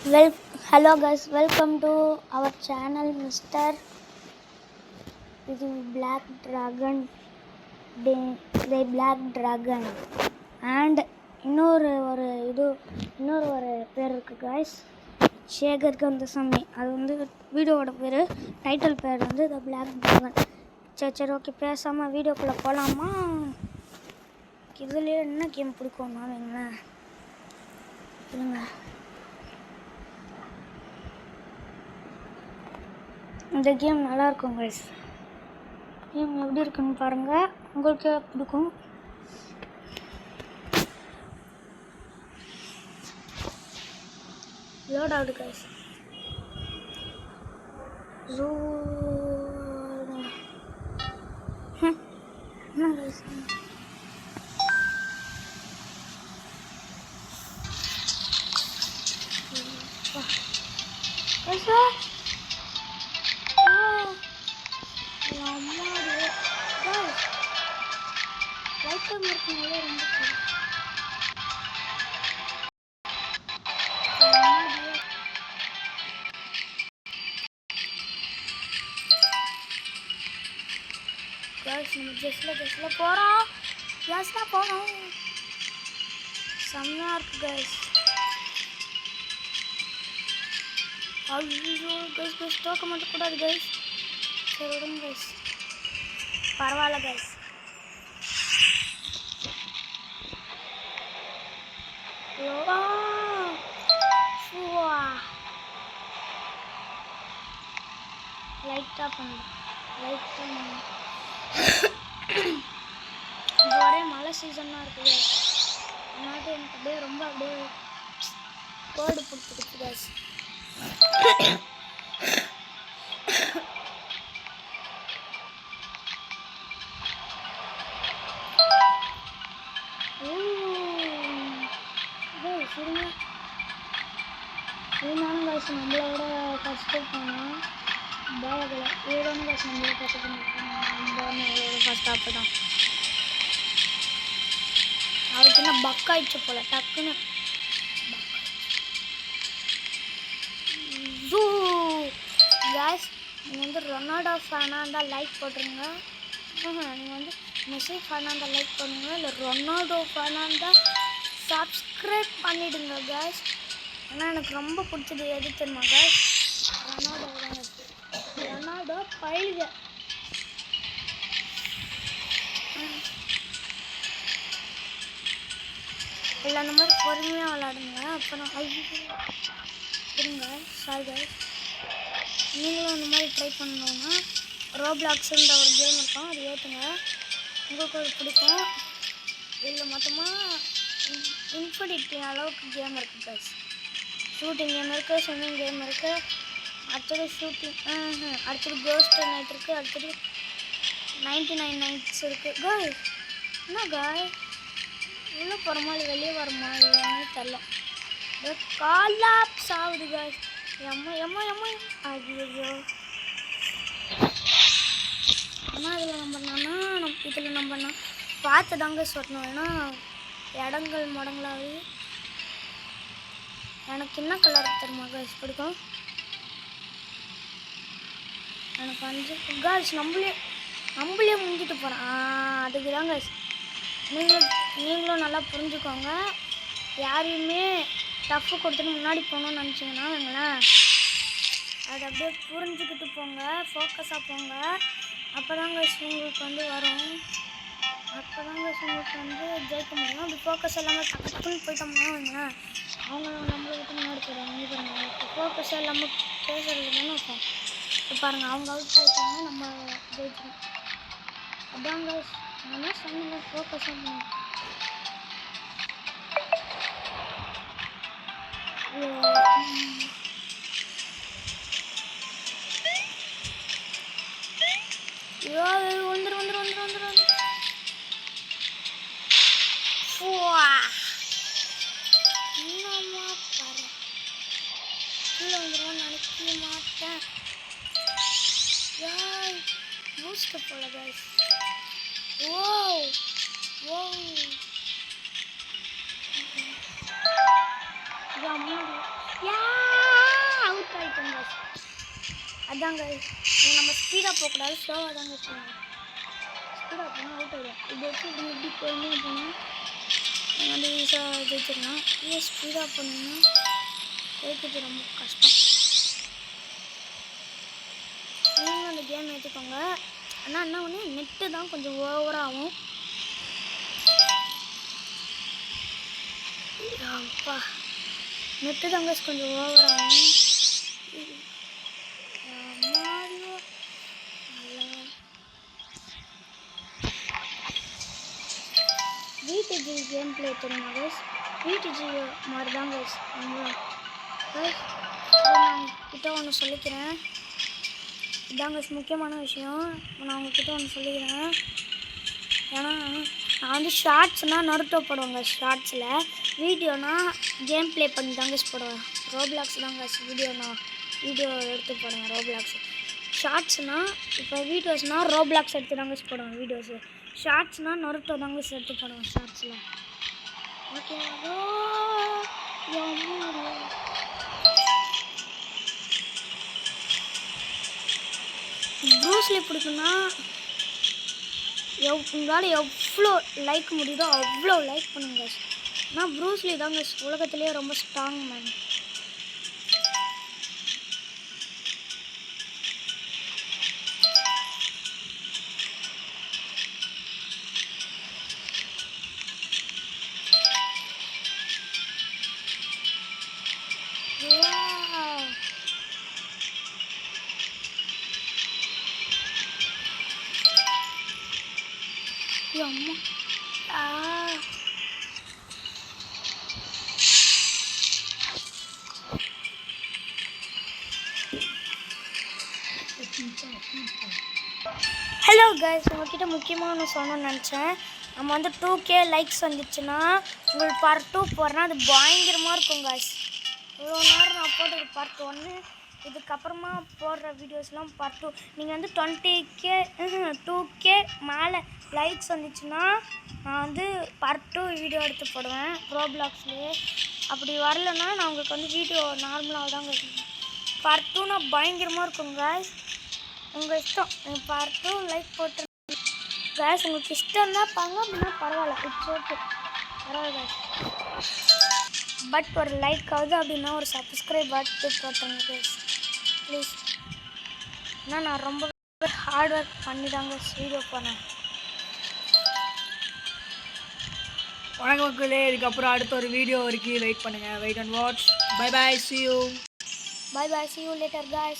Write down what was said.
Hello guys, welcome to our channel Mr. இது Black Dragon the Black Dragon and இன்னொரு பேர் இருக்கு guys, Sekar Kandasamy. அது வந்து வீடியோவோட பேர், டைட்டில் பேர் வந்து The Black Dragon. சரி ஓகே, பேசாமல் வீடியோக்குள்ளே போகலாமா? இதுலேயே என்ன கேம் பிடிக்கும்னா வைங்களேன், இல்லைங்க, இந்த கேம் நல்லாயிருக்கும் கைஸ். கேம் எப்படி இருக்குன்னு பாருங்கள், உங்களுக்கே பிடிக்கும். லோட் ஆகுது கைஸ். என்ன கைஸ், இருக்குனாலே ரொம்ப நம்ம ஜெஸ்டில் போகிறோம், கேஸ்லாம் போகிறோம். செம்மையாக இருக்குது கைஸ். ஐயோ கைஸ் தோக்க மாட்டக்கூடாது கைஸ். சரி விடுங்க கைஸ், பரவாயில்ல கைஸ். லைட்டாக பண்ணு, இது ஒரே மழை சீசனாக இருக்குது. அதனால எனக்கு அப்படியே ரொம்ப கோடு பிடிச்சிருக்கு கேஸ். இருந்தாலும் காசு நம்மளோட ஃபஸ்ட்டு போனால் பாலகலை ஏதான காசு நம்மளோட ஃபஸ்ட்டு நம்மளோட ஃபஸ்ட் அப்போ தான் அவருக்கு என்ன பக் ஆயிடுச்சு போல், டக்குன்னு கேஸ். நீங்கள் வந்து ரொனால்டோ ஃபேனாக இருந்தால் லைக் போட்டுருங்க. நீங்கள் வந்து மெஸ்ஸி ஃபேனாக இருந்தால் லைக் பண்ணுங்க, இல்லை ரொனால்டோ ஃபேனாக இருந்தால் சப்ஸ்கிரைப் பண்ணிவிடுங்க கேஸ். ஏன்னா எனக்கு ரொம்ப பிடிச்சது எது தெரியுமா கேஸ்? ரொனால்டோ தான். ரொனால்டோ பயிலுக இல்லை, அந்த மாதிரி பொறுமையாக விளாடுங்க. அப்புறம் இருங்க சாரி கேஸ். நீங்களும் அந்த மாதிரி ட்ரை பண்ணணுன்னா ரோப்ளாக்ஸுன்ற ஒரு கேம் இருக்கும், அது ஏற்றுங்க, உங்களுக்கு அது பிடிக்கும். இதில் மொத்தமாக இன்ஃபினிட்டி அளவுக்கு கேம் இருக்குது கைஸ். ஷூட்டிங் கேம் இருக்குது, ஸ்விம்மிங் கேம் இருக்குது, அடுத்தது ஷூட்டிங், அடுத்தது கோஸ்ட் நைட் இருக்குது, அடுத்தது 99 நைட்ஸ் இருக்குது. காய் என்ன காய், உள்ளே போகிறோமா இல்லை வெளியே வரோமா இல்லைன்னு தெரில. காலாப்ஸ் ஆகுது காய். எம்மா ஐயோ. ஆனால் இதில் நம்ம பார்த்து தாங்க சொல்லணும், ஏன்னா இடங்கள் முடங்களாகவே. எனக்கு என்ன கலர் தெரியுமா காய்ஸ் பிடிக்கும்? எனக்கு வந்து காய்ஸ் நம்மளே முங்கிட்டு போகிறேன். அதுக்கு தான் காய்ஸ். நீங்களும் நல்லா புரிஞ்சுக்கோங்க. யாரையுமே டஃப்பு கொடுத்துட்டு முன்னாடி போகணுன்னு நினச்சிங்கன்னா வைங்களேன், அதை அப்படியே புரிஞ்சுக்கிட்டு போங்க, ஃபோக்கஸாக போங்க. அப்போ தாங்க உங்களுக்கு வந்து வரும், அப்போ தாங்க உங்களுக்கு வந்து ஜெயிக்க முடியும். அப்படி ஃபோக்கஸ் இல்லாமல் டக்குன்னு போயிட்டோம்னா வைங்களேன், அவங்க நம்மளை விட்டு முன்னாடி போயிடுவாங்க. இது பாருங்கள், ஃபோக்கஸ் இல்லாமல் பேசுகிறது தானே இருக்கும். இப்போ பாருங்கள், அவங்க அவுட் ஆகிட்டாங்கன்னா நம்ம ஜெயிக்கணும். அதாங்க நம்ம சொன்னீங்க, ஃபோக்கஸாக பண்ணுங்க. வந்துடும். என்னம்மா பாரு, கீழே வந்துடுவோன்னு நினைக்க மாட்டேன். பூஸ்ட் போல கைஸ். ஓ Yeah. இதாங்க நம்ம ஸ்பீடாக போகக்கூடாது, ஸ்லோவாக தாங்க போகணும். ஸ்பீடாக போனால் அவுட் ஆகிடும். இப்படி வச்சு இப்படி போகணும் போனால் வந்து ஈஸியாக ஜெயிச்சிடலாம். இதே ஸ்பீடாக போனீங்கன்னா ஜெயிக்கிறது ரொம்ப கஷ்டம். நீங்களும் அந்த கேம் ஏற்றுக்கோங்க. ஆனால் என்ன ஒன்று நெட்டு தான் கொஞ்சம் ஓவராகும். அப்பா நெட்டு தாங்க கொஞ்சம் ஓவராகும். VTG கேம் பிளே தெரியுமா கைஸ்? VTG மாதிரி தான் கைஸ். நான் கிட்ட ஒன்று சொல்லிக்கிறேன். இதாங்க முக்கியமான விஷயம். நான் உங்ககிட்ட ஒன்று சொல்லிக்கிறேன். ஏன்னா நான் வந்து ஷார்ட்ஸ்னால் நருட்டோ போடுவேங்க. ஷார்ட்ஸில் வீடியோனா கேம் ப்ளே பண்ணி தாங்க போடுவேன். ரோப்ளாக்ஸ் தாங்க வீடியோ எடுத்து போடுவேன். ரோப்ளாக்ஸ் ஷார்ட்ஸ்னால் இப்போ வீடியோஸ்னால் ரோப்ளாக்ஸ் எடுத்து தாங்க போடுவேன் வீடியோஸு. ஷார்ட்ஸ்னால் நருட்டோ தாங்க எடுத்து போடுவேன் ஷார்ட்ஸில். ஓகேவா? ப்ரூஸ்லி பிடிக்குன்னா உங்களால் எவ்வளோ லைக் முடியுதோ அவ்வளோ லைக் பண்ணுங்க. ஆனால் ப்ரூஸ்லி தாங்க உலகத்துலேயே ரொம்ப ஸ்ட்ராங் மேன். அம்மா ஹலோ கைஸ், உங்கள்கிட்ட முக்கியமாக ஒன்று சொல்லணும்னு நினச்சேன். நம்ம வந்து 2K லைக்ஸ் வந்துச்சுன்னா உங்களுக்கு பார்ட் 2 போடுறேன்னா அது பயங்கரமாக இருக்கும் கைஸ். இவ்வளோ நேரம் நான் போட்டது பார்ட் 1. இதுக்கப்புறமா போடுற வீடியோஸ்லாம் பார்ட் 2. நீங்கள் வந்து 2K மேலே லைக்ஸ் வந்துச்சுன்னா நான் வந்து பார்ட் 2 வீடியோ எடுத்து போடுவேன் ரோப்ளாக்ஸ்லேயே. அப்படி வரலன்னா நான் உங்களுக்கு வந்து வீடியோ நார்மலாக தாங்க இருக்கும். பார்ட் 2னா பயங்கரமாக இருக்கும் கைஸ். உங்கள் இஷ்டம். பார்ட் 2 லைக் போட்டு கைஸ் உங்களுக்கு இஷ்டம் தான் பாங்க. அப்படின்னா பரவாயில்ல, இட்ஸ் ஓகே, பரவாயில்ல கைஸ். பட் ஒரு லைக் ஆகுது அப்படின்னா ஒரு சப்ஸ்கிரைப் பட்டன் போட்டுருங்க கைஸ் ப்ளீஸ். ஏன்னா நான் ரொம்ப ஹார்ட் ஒர்க் பண்ணி தாங்க வீடியோ போனேன். வணக்கம் மக்களே, இதுக்கப்புறம் அடுத்த ஒரு வீடியோ வரைக்கும் வெயிட் பண்ணுங்கள். Wait and watch. Bye bye, see you. Bye bye, see you later guys.